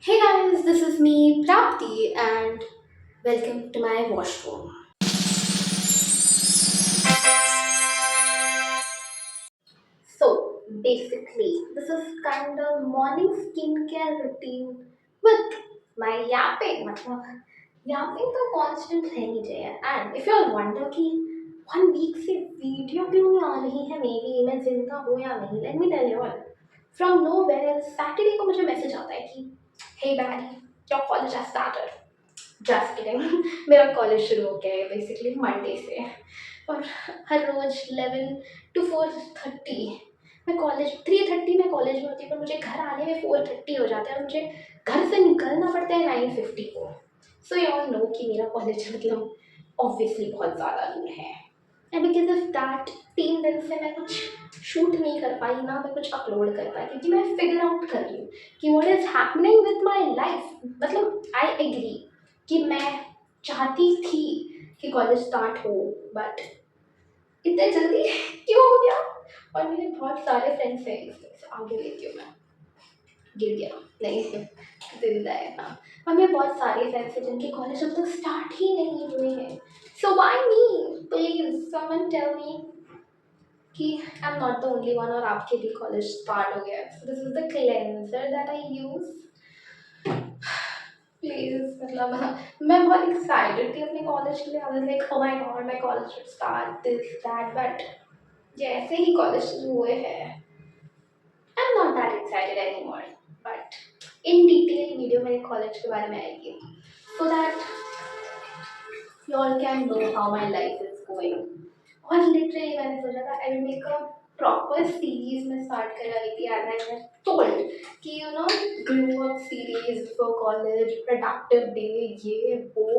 Hey guys, this is me Prapti and welcome to my washroom. So basically, this is kind of morning skincare routine with my yapping. मतलब yapping तो constant है ही चाहिए. And if you all wonder कि 1 week से video क्यों नहीं आ रही है मेरी, मैं जिंदा हूँ या नहीं, let me tell you all. From nowhere, Saturday को मुझे मैसेज आता है कि hey Barry, your college has started. Just kidding मेरा कॉलेज शुरू हो गया है बेसिकली मंडे से और हर रोज 11 to 4:30 मैं कॉलेज 3:30 में कॉलेज में होती हूँ पर मुझे घर आने में 4:30 हो जाता है और मुझे घर से निकलना पड़ता है 9:50 को. सो यू ऑल नो कि मेरा कॉलेज मतलब ऑब्वियसली बहुत ज़्यादा दूर है एंड बिकॉज ऑफ दैट 3 दिन से मैं कुछ शूट नहीं कर पाई ना मैं कुछ अपलोड कर पाई क्योंकि मैं फिगर आउट कर रही हूँ कि what is happening with my life. मतलब आई एग्री कि मैं चाहती थी कि कॉलेज स्टार्ट हो बट इतने जल्दी क्यों हो गया. और मेरे बहुत सारे फ्रेंड्स हैं इससे आगे लेती हूँ मैं गिर गया नहीं जिंदा है हाँ. और मेरे बहुत सारे फ्रेंड्स हैं जिनके कॉलेज अब तक स्टार्ट ही नहीं हुए हैं. So why me please someone tell me कि I am not the only one और आपके भी कॉलेज स्टार्ट हो गया है. So this is the cleanser that I use please. मतलब मैं बहुत एक्साइटेड थी अपने कॉलेज के लिए. I was like oh my God my college should start this that but जैसे ही कॉलेज शुरू हुए हैं I am not that excited anymore. But in detail video मेरे कॉलेज के बारे में आएगी so that you all can know how my life is going. और लिटरली मैंने सोचा था I will make a proper series में स्टार्ट करा रही थी एंड आई टोल्ड कि you know glow up series for college productive day ये वो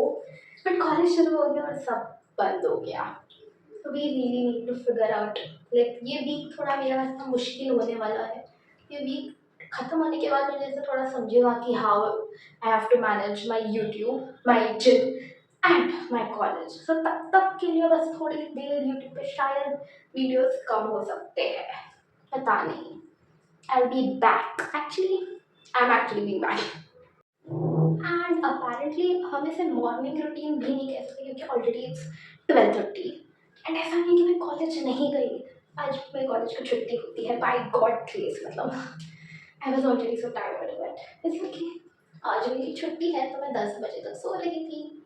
बट कॉलेज शुरू हो गया और सब बंद हो गया. तो we really need to figure out like ये वीक थोड़ा मेरा इतना मुश्किल होने वाला है. ये वीक खत्म होने के बाद मैं जैसे थोड़ा समझेगा कि how I have to manage my YouTube my gym and my college. So तब तक के लिए बस थोड़ी देर यूट्यूब पे शायद वीडियोस कम हो सकते हैं पता नहीं. I will be back actually I am actually be back and apparently हम इसे मॉर्निंग रूटीन भी नहीं कह सकते क्योंकि ऑलरेडी इट्स 12:30 एंड ऐसा नहीं कि मैं कॉलेज नहीं गई. आज मेरे कॉलेज की छुट्टी होती है बाय गॉड ग्रेस. मतलब I was already so tired but it's okay. आज मेरी छुट्टी है तो मैं 10 बजे तक सो रही थी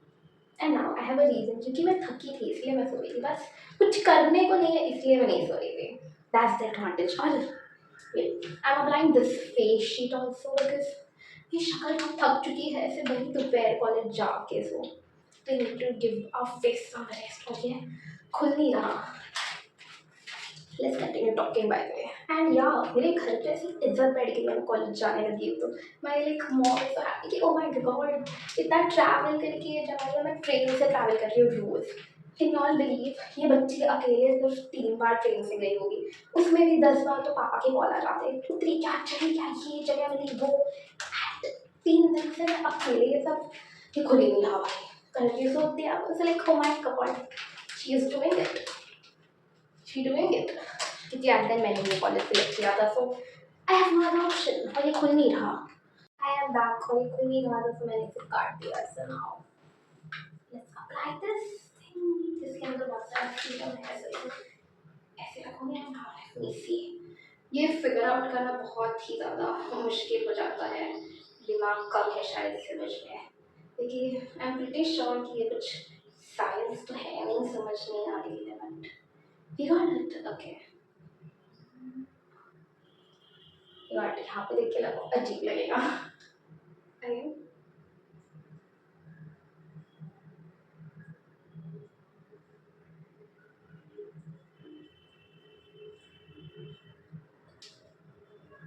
and now I have a reason क्योंकि मैं थकी थी इसलिए मैं सो रही थी. बस कुछ करने को नहीं है इसलिए मैं नहीं सो रही थी. That's the advantage. और I am applying this face sheet also because ये शक्ल बहुत थक चुकी है ऐसे बड़ी दोपहर कॉलेज जाके. So they need to give a face some rest. और ये खुल नहीं रहा. Let's continue talking by the way. And या मेरे घर पे ऐसी इज्जत बैठ गई मैंने कॉलेज जाने लगी हूँ तो my like mom is so happy कि ओ माय गॉड इतना ट्रैवल करके ये जा रही है. मैं ट्रेन से ट्रैवल कर रही हूँ रोज. कैन नॉट बिलीव ये बच्ची अकेले सिर्फ 3 बार ट्रेन से गई होगी उसमें भी 10 बार तो पापा के कॉल आ जाते हैं पुत्री क्या चाहिए क्या ये जगह मिली वो. And 3 दिन से मैं अकेले ये सब ये खुल ही नहीं रहा भाई कर रही हूँ. So they are like oh my God she is doing it she doing it क्योंकि आज दिन मैंने ये कॉलेज सेलेक्ट किया था. So I have no other option और ये खुल नहीं रहा. आई एम बैक और ये खुल नहीं रहा था तो मैंने इसे काट दिया. So now let's apply this thing जिसके अंदर बहुत सारा सीरम है. सो ऐसे रखूँगी एंड नाउ लेट मी सी. ये फिगर आउट करना बहुत ही ज़्यादा मुश्किल हो जाता है. दिमाग कम है शायद इस समझ में लेकिन आई एम प्रीटी श्योर कि ये कुछ साइंस तो है नहीं समझ नहीं आ रही है but we got it. Okay यार यहाँ पे देख के लगो अजीब लगेगा. अरे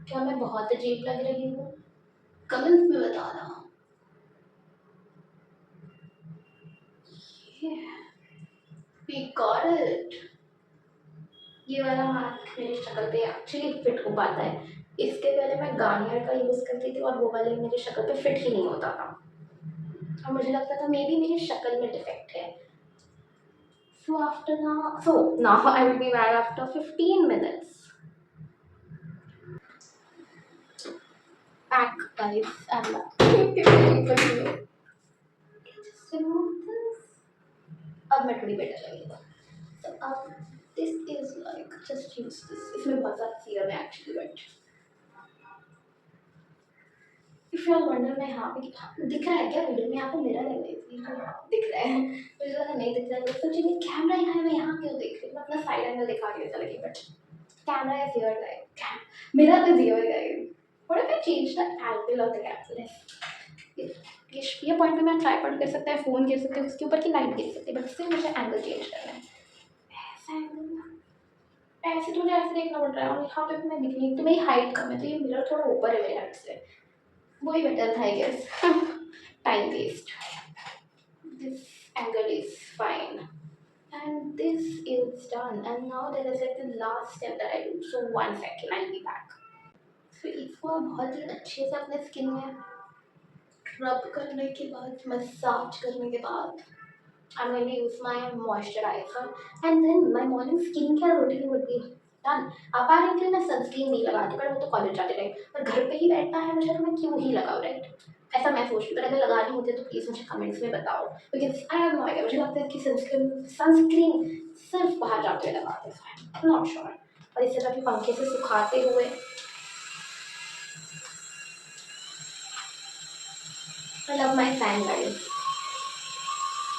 क्या मैं बहुत अजीब लग रही हूँ कमेंट्स में बताना. We got it. ये वाला मास्क मेरी शक्ल पे एक्चुअली फिट हो पाता है. इसके पहले मैं गार्नियर का यूज़ करती थी और वो वाले मेरी शक्ल पे फिट ही नहीं होता था और मुझे लगता था मे बी मेरी शक्ल में डिफेक्ट है. So now I will be back after 15 minutes. Back guys, I'm back. कितनी बड़ी हो। Just remove this. अब मैं थोड़ी बेटर लगेगा। तो अब this is like just use this. इसमें बहुत सारा सीरम है actually but if you all wonder मैं यहाँ पे दिख रहा है क्या वीडियो में, यहाँ पे मिरर है दिख रहा है, मुझे लगा नहीं दिख रहा है, सोचिए नहीं कैमरा यहाँ है, मैं यहाँ क्यों देख रही हूँ, मैं अपना साइड एंगल दिखा रही हूँ ऐसा लगे but camera is here guys, mirror is here guys. What if I change the angle of the camera? ये पॉइंट पे मैं ट्राइपॉड कर सकता है, फोन गिर सकते हैं, उसके ऊपर की लाइट गिर सकती है बट सिर्फ मुझे एंगल चेंज करना है। ऐसा एंगल ऐसे तो मुझे ऐसे देखना पड़ रहा है और यहाँ पे मैं दिख नहीं, तो मेरी हाइट कम है तो ये मिरर थोड़ा ऊपर है मेरे हाइट से, वही बेटर था I guess. Time waste, this angle is fine and this is done and now there is like the last step that I do, so 1 second I'll be back. So इसको बहुत ही अच्छे से अपने skin में रब करने के बाद, मसाज करने के बाद I'm going to use my moisturizer and then my morning skincare routine would be done. Apparently मैं सनस्क्रीन नहीं लगाती पर वो तो कॉलेज जाते टाइम, पर घर पे ही बैठना है मुझे तो मैं क्यों ही लगाऊँ, राइट? ऐसा मैं सोचती हूँ, पर अगर लगानी होती है तो प्लीज़ मुझे कमेंट्स में बताओ because I have no idea. मुझे लगता है कि सनस्क्रीन सिर्फ बाहर जाते हुए लगाते हैं, नॉट श्योर। और इसे कभी पंखे से सुखाते हुए I love my fan guys,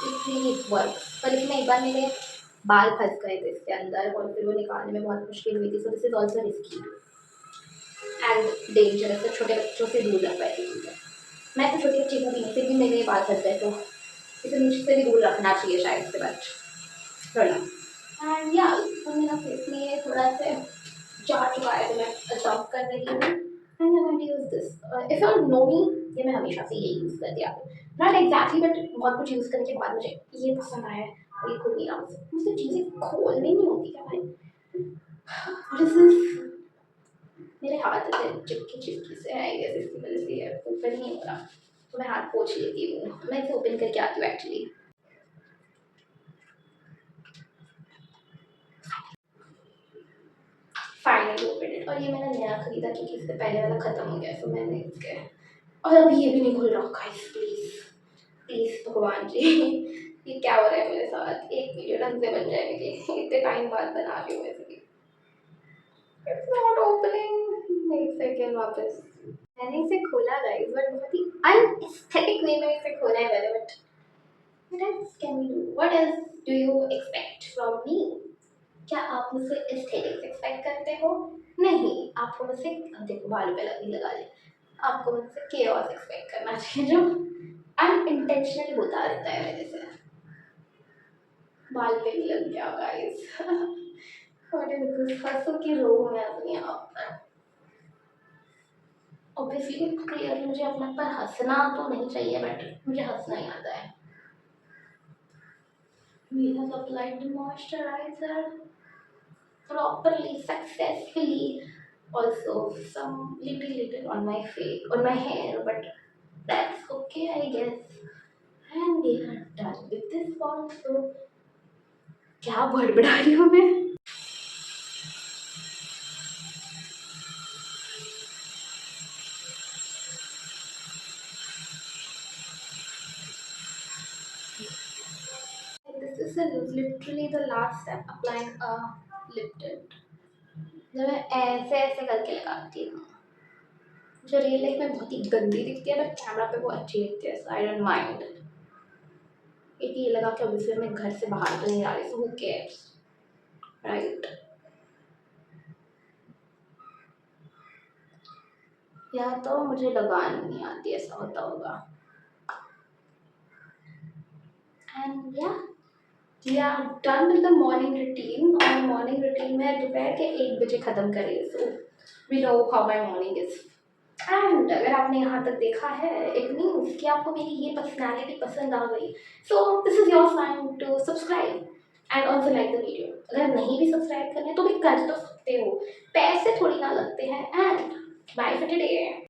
it works. पर इसमें एक बार मेरे बाल फंस गए थे इसके अंदर और फिर वो निकालने में बहुत मुश्किल हुई थी, सो this is also risky and dangerous, तो छोटे बच्चों से दूर रख पाएगी चीज़ें। मैं तो छोटी बच्ची को भी नहीं, फिर भी मेरे बाल फंस गए तो इसे मुझसे भी दूर रखना चाहिए शायद से बट थोड़ा। एंड या मेरा फेस में ये थोड़ा सा जा चुका है तो मैं अडॉप्ट कर रही हूँ and I want to use this. If you know me, ये मैं हमेशा से यही यूज़ करती आती हूँ, नॉट एग्जैक्टली बट बहुत कुछ यूज़ करने के बाद मुझे ये पसंद आया है और ये खुद नहीं रहा मुझसे चीज़ें खोलनी नहीं होती क्या भाई। व्हाट इज दिस, मेरे हाथ से चिपकी से है, ये इसकी वजह से ये ओपन नहीं हो रहा तो मैं हाथ पोंछ लेती हूँ, मैं इसे ओपन करके आती हूँ एक्चुअली। फाइनली ओपन इट, और ये मैंने नया खरीदा क्योंकि इससे पहले वाला खत्म हो गया तो मैंने इसके, और अभी ये भी नहीं खुल रहा गाइस, प्लीज प्लीज भगवान जी ये क्या हो रहा है मेरे साथ, एक वीडियो ढंग से बन जाएगी, इतने टाइम बाद बना रही हूँ वैसे भी, इट्स नॉट ओपनिंग। एक सेकंड वापस, मैंने इसे खोला गाइस बट बहुत ही अनएस्थेटिक वे में इसे खोला है मैंने but what else can we do, what else do you expect from me? क्या आप मुझसे एस्थेटिक्स एक्सपेक्ट करते हो? नहीं, आपको मुझसे, देखो बालों पे लगा ले, आपको मुझसे केओस एक्सपेक्ट करना चाहिए जो अनइंटेंशनली होता रहता है मेरे से। बाल पे भी लग गया गाइस हंसों की रोग में अपने आप पर। ऑब्वियसली क्लियरली मुझे अपने पर हंसना तो नहीं चाहिए बट मुझे हंसना ही आता है। We have applied the moisturizer properly, successfully. Also, some little on my face, on my hair, but that's okay, I guess. And we are done with this part. So, क्या बड़बड़ा रही हूँ मैं? This is literally the last step, applying a lip tint. जब मैं ऐसे ऐसे करके लगाती हूँ, जो रियल लाइफ में बहुत ही गंदी दिखती है बट कैमरा पे वो अच्छी दिखती है, so I don't mind. एक ये लगा के ऑब्वियसली मैं घर से बाहर तो नहीं आ रही, so who cares, right? या तो मुझे लगानी नहीं आती, ऐसा होता होगा। एंड या we are done with the morning routine, और मॉर्निंग रूटीन में दोपहर के 1 बजे ख़त्म करें, so we know how my morning is. And अगर आपने यहाँ तक देखा है इट मीन्स कि आपको मेरी ये पर्सनैलिटी पसंद आ गई, so this is your sign to subscribe and also like the video. अगर नहीं भी सब्सक्राइब करना है तो भी कर तो सकते हो, पैसे थोड़ी ना लगते हैं। And bye for today.